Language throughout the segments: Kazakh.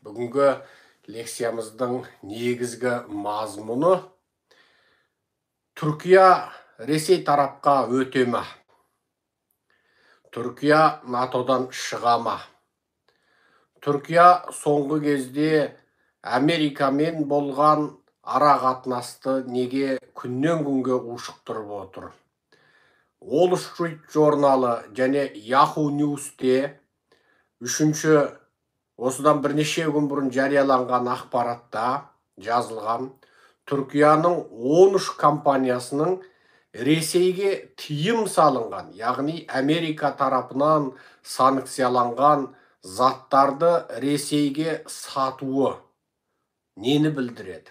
Бүгінгі лекциямыздың негізгі мазмұны Түркия Ресей тарапқа өте ме? Түркия НАТОдан шыға ма? Түркия соңғы кезде Америкамен болған ара қатынасты неге күннен күнге ушықтырып отыр? Wall Street журналы және Yahoo News'те үшінші осыдан бірнеше күн бұрын жарияланған ақпаратта жазылған Түркияның 13 компаниясының Ресейге тыйым салынған, яғни Америка тарапынан санкцияланған заттарды Ресейге сатуы нені білдіреді?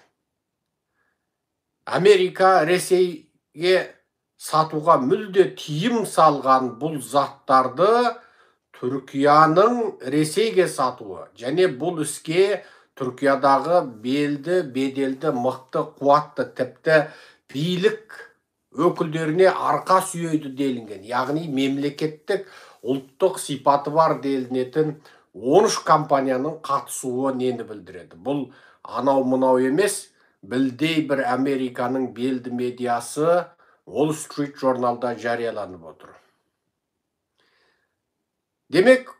Америка Ресейге сатуға мүлде тыйым салған бұл заттарды Түркияның Ресейге сатуы және бұл іске Түркиядағы беделді, мықты, қуатты, тіпті билік өкілдеріне арқа сүйейді делінген, яғни мемлекеттік ұлттық сипаты бар делінетін 13 компанияның қатысуы нені білдіреді? Бұл анау-мынау емес, білдей бір Американың белді медиасы Wall Street журналда жарияланып отыр. Демек,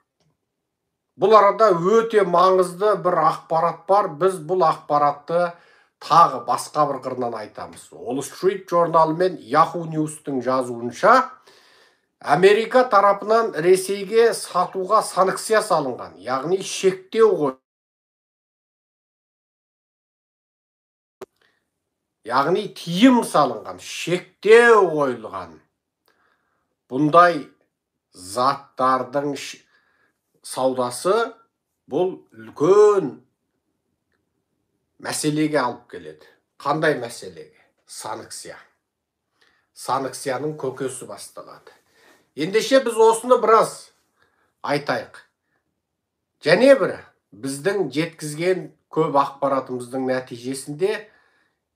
бұл арада өте маңызды бір ақпарат бар. Біз бұл ақпаратты тағы басқа бір қырынан айтамыз. Wall Street журналы мен Yahoo News'тың жазуынша, Америка тарапынан Ресейге сатуға санкция салынған, яғни шектеу қойылған. Яғни тыйым салынған, шектеу қойылған. Бұндай заттардың саудасы бұл үлкен мәселеге алып келеді. Қандай мәселеге? Санкция. Санкцияның көкесі басталады. Ендеше біз осыны біраз айтайық. Және біздің жеткізген көп ақпаратымыздың нәтижесінде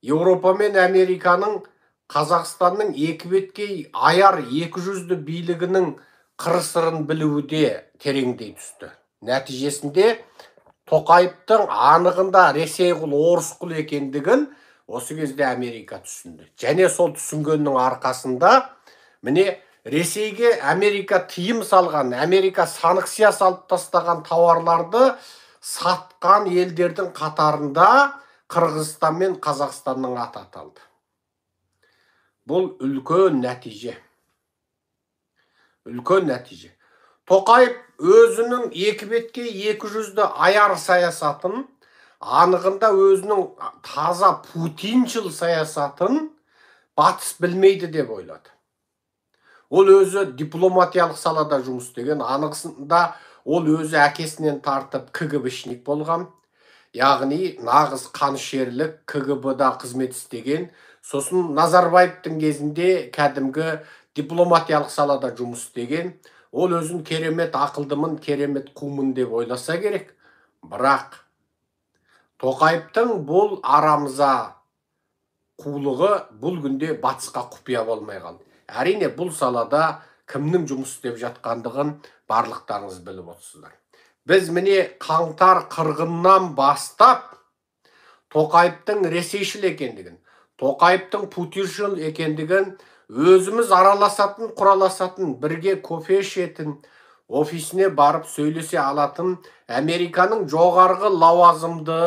Еуропа мен Американың Қазақстанның екі беткей аяр 200-ді билігінің қыр-сырын білуде тереңдей түсті. Нәтижесінде Тоқаевтың анығында Ресей құл, орыс құл екендігін осы кезде Америка түсінді. Және сол түсінгеннің арқасында міне Ресейге Америка тыйым салған, Америка санкция салып тастаған тауарларды сатқан елдердің қатарында Қырғызстан мен Қазақстанның аты аталды. Бұл үлкен нәтиже. Үлкен нәтиже. Тоқаев өзінің екі бетке 200-ді аяр саясатын, анығында өзінің таза путиншіл саясатын батыс білмейді деп ойлады. Ол өзі дипломатиялық салада жұмыс істеген, анығында ол өзі әкесінен тартып КГБшник болған, яғни нағыз қанішерлік КГБ-да қызмет істеген. Сосын Назарбаевтың кезінде кәдімгі дипломатиялық салада жұмыс істеген. Ол өзін керемет ақылдымын, керемет қумын деп ойласа керек. Бірақ Тоқаевтың бұл арамза қулығы бұл күнде батысқа құпия болмай қалды. Әрине бұл салада кімнің жұмыс істеп жатқандығын барлықтарыңыз біліп отырсыздар. Біз міне қаңтар қырғыннан бастап Тоқаевтың ресейшіл екендігін, Тоқаевтың путиншіл екендігін, өзіміз араласатын, құраласатын, бірге кофе ішетін, офисіне барып сөйлесе алатын Американың жоғарғы лауазымды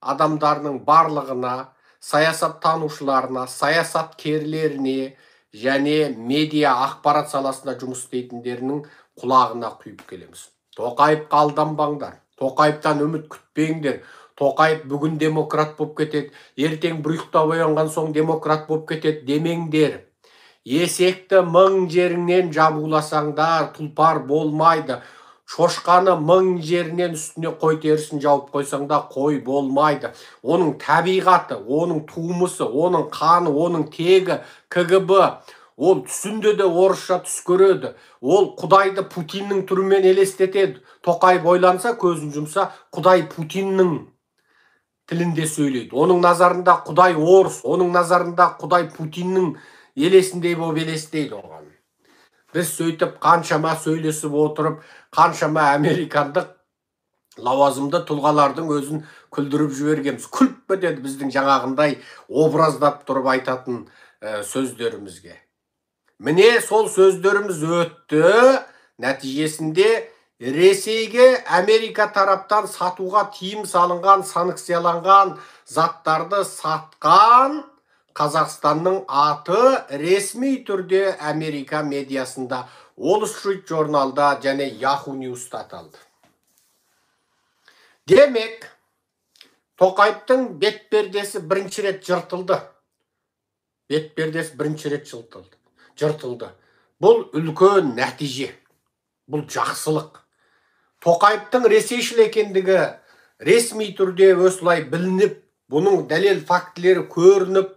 адамдарының барлығына, саясаттанушыларына, саясаткерлеріне және медиа ақпарат саласында жұмыс істейтіндерінің құлағына құйып келеміз. Тоқаевқа алданбаңдар, Тоқаевтан үміт күтпеңдер. Тоқаев бүгін демократ болып кетеді, ертең бір ұйықтап оянған соң демократ болып кетеді демеңдер. Есекті 1000 жеріңнен жабуласаңдар, тұлпар болмайды. Шошқаны 1000 жерінен үстіне қой терісін жауып қойсаңда қой болмайды. Оның табиғаты, оның туымысы, оның қаны, оның тегі, КГБ, ол түсінде де орысша түс көреді. Ол Құдайды Путиннің түрімен елестетеді. Тоқаев ойланса, көзін жұмса, Құдай Путиннің тілінде сөйлейді. Оның назарында Құдай орыс, оның назарында Құдай Путиннің елесіндей болып елестейді оған. Біз сөйтіп қаншама сөйлесіп отырып, қаншама американдық лауазымды тұлғалардың өзін күлдіріп жібергенбіз. Күліп кетеді біздің жаңағындай образдап тұрып айтатын сөздерімізге. Міне сол сөздеріміз өтті. Нәтижесінде Ресейге Америка тараптан сатуға тиым салынған, санкцияланған заттарды сатқан Қазақстанның аты ресми түрде Америка медиасында, Wall Street журналда және Yahoo News'та аталды. Демек, Тоқаевтың бетпердесі бірінші рет жыртылды. Бетпердесі бірінші рет жыртылды. Бұл үлкен нәтиже. Бұл жақсылық. Тоқаевтың ресейшіл екендігі ресми түрде осылай білініп, бұның дәлел фактілері көрініп,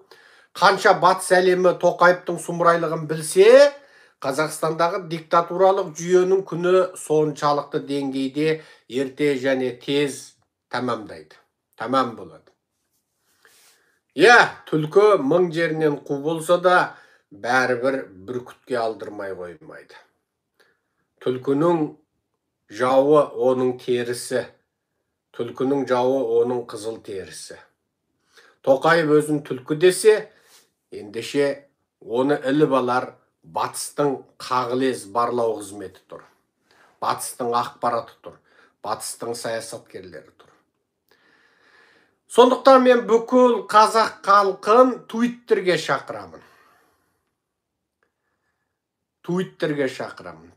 қанша батыс әлемі Тоқаевтың сұмырайлығын білсе, Қазақстандағы диктатуралық жүйенің күні соншалықты деңгейде ерте және тез тамам болады. Түлкі мың жерінен қу болса да, бәрібір бүркітке алдырмай қоймайды. Түлкінің жауы оның терісі, түлкінің жауы оның қызыл терісі. Тоқаев өзін түлкі десе, ендеше оны іліп алар батыстың қағылез барлау қызметі тұр. Батыстың ақпараты тұр. Батыстың саясаткерлері тұр. Сондықтан мен бүкіл қазақ халқын Твиттерге шақырамын.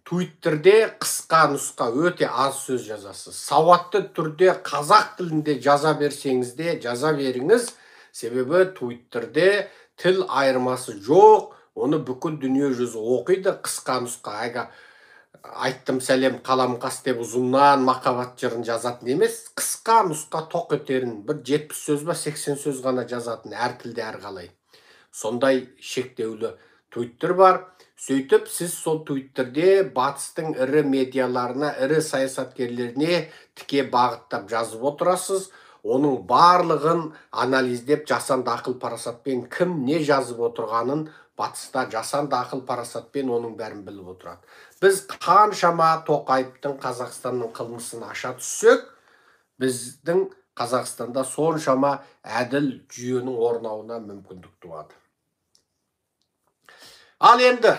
Твиттерде қысқа нұсқа өте аз сөз жазасыз. Сауатты түрде қазақ тілінде жаза беріңіз. Себебі Твиттерде тіл айырмасы жоқ. Оны бүкіл дүние жүзі оқиды. Қысқа нұсқа, айттым сәлем қаламқас деп ұзыннан махаббат жырын жазатын емес, қысқа нұсқа тоқ етерін, бір 70 сөз ба 80 сөз ғана жазатын, әр тілде әр қалай. Сондай шектеулі Твиттер бар. Сөйтіп, сіз сол Твиттерде батыстың ірі медиаларына, ірі саясаткерлеріне тіке бағыттап жазып отырасыз. Оның барлығын анализдеп, жасанды ақыл парасатпен кім не жазып отырғанын батыста жасанды ақыл парасатпен оның бәрін біліп отырады. Біз қаншама Тоқаевтың Қазақстанның қылмысын аша түссек, біздің Қазақстанда соншама әділ жүйенің орнауына мүмкіндік туады. Ал енді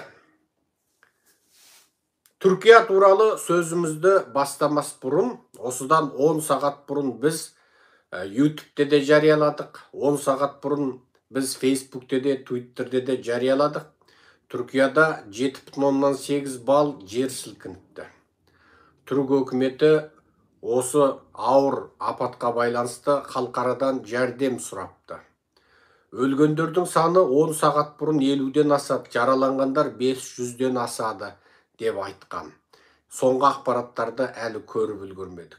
Түркия туралы сөзімізді бастамас бұрын, осыдан 10 сағат бұрын біз YouTube'те де жарияладық, 10 сағат бұрын біз Facebook'те де, Twitter'де де жарияладық. Түркияда 7,8 балл жер сілкініпті. Түрік өкіметі осы ауыр апатқа байланысты халықарадан жәрдем сұрапты. Өлгендердің саны 10 сағат бұрын 50-ден асады, жараланғандар 500-ден асады деп айтқан. Соңғы ақпараттарды әлі көріп үлгермедік.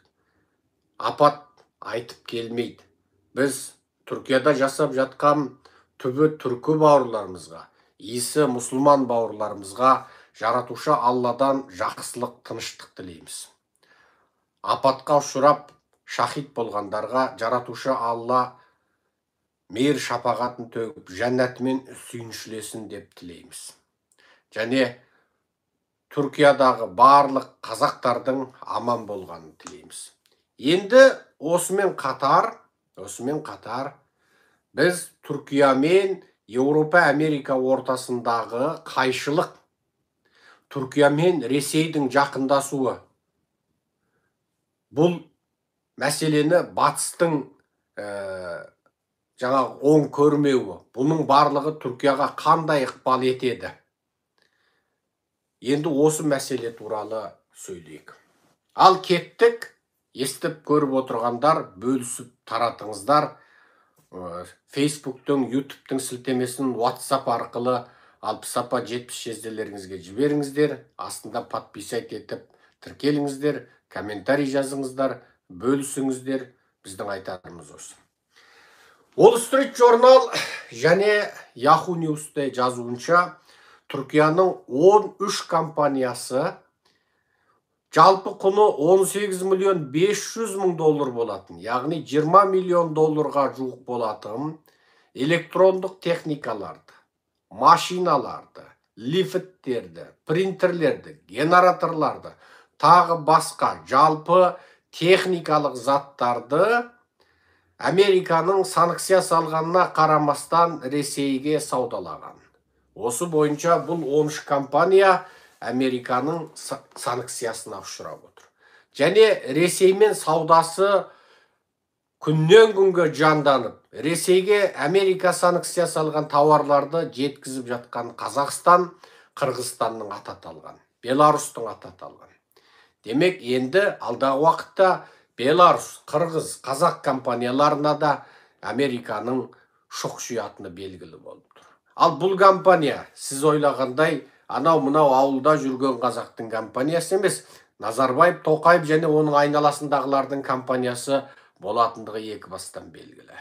Апат айтып келмейді. Біз Түркияда жасап жатқан түбі түркі бауырларымызға, исі мұсылман бауырларымызға жаратушы Алладан жақсылық, тыныштық тілейміз. Апатқа ұшырап шахид болғандарға жаратушы Алла мейір шапағатын төгіп, жәннатымен сүйіншілесін деп тілейміз. Және Түркиядағы барлық қазақтардың аман болғанын тілейміз. Енді осымен қатар біз Түркия мен Еуропа, Америка ортасындағы қайшылық, Түркия мен Ресейдің жақындасуы, бұл мәселені батыстың оң көрмеуі, бұның барлығы Түркияға қандай ықпал етеді? Енді осы мәселе туралы сөйлейік. Ал кеттік, естіп көріп отырғандар, бөлісіп таратыңыздар. Facebook'тың, YouTube'тың сілтемесін WhatsApp арқылы 60-70 жезделеріңізге жіберіңіздер. Астында подписать етіп тіркеліңіздер, комментарий жазыңыздар, бөлісіңіздер. Біздің айтарымыз осы. Wall Street журнал және Yahoo News'те жазуынша, Түркияның 13 компаниясы жалпы құны 18 миллион 500 мың доллар болатын, яғни 20 миллион долларға жуық болатын электрондық техникаларды, машиналарды, лифттерді, принтерлерді, генераторларды, тағы басқа жалпы техникалық заттарды Американың санкция салғанына қарамастан Ресейге саудалаған. Осы бойынша бұл 13 компания Американың санкциясына ұшырап отыр. Және Ресеймен саудасы күннен күнге жанданып, Ресейге Америка санкция салған тауарларды жеткізіп жатқан Қазақстан, Қырғызстанның аты аталған, Беларусьтың аты аталған. Демек, енді алдағы уақытта Беларус, Қырғыз, Қазақ компанияларына да Американың шоқ жиятыны белгілі болып тұр. Ал бұл компания, сіз ойлағандай, анау-мынау ауылда жүрген қазақтың компаниясы емес, Назарбаев, Тоқаев және оның айналасындағылардың компаниясы болатындығы екі бастан белгілі.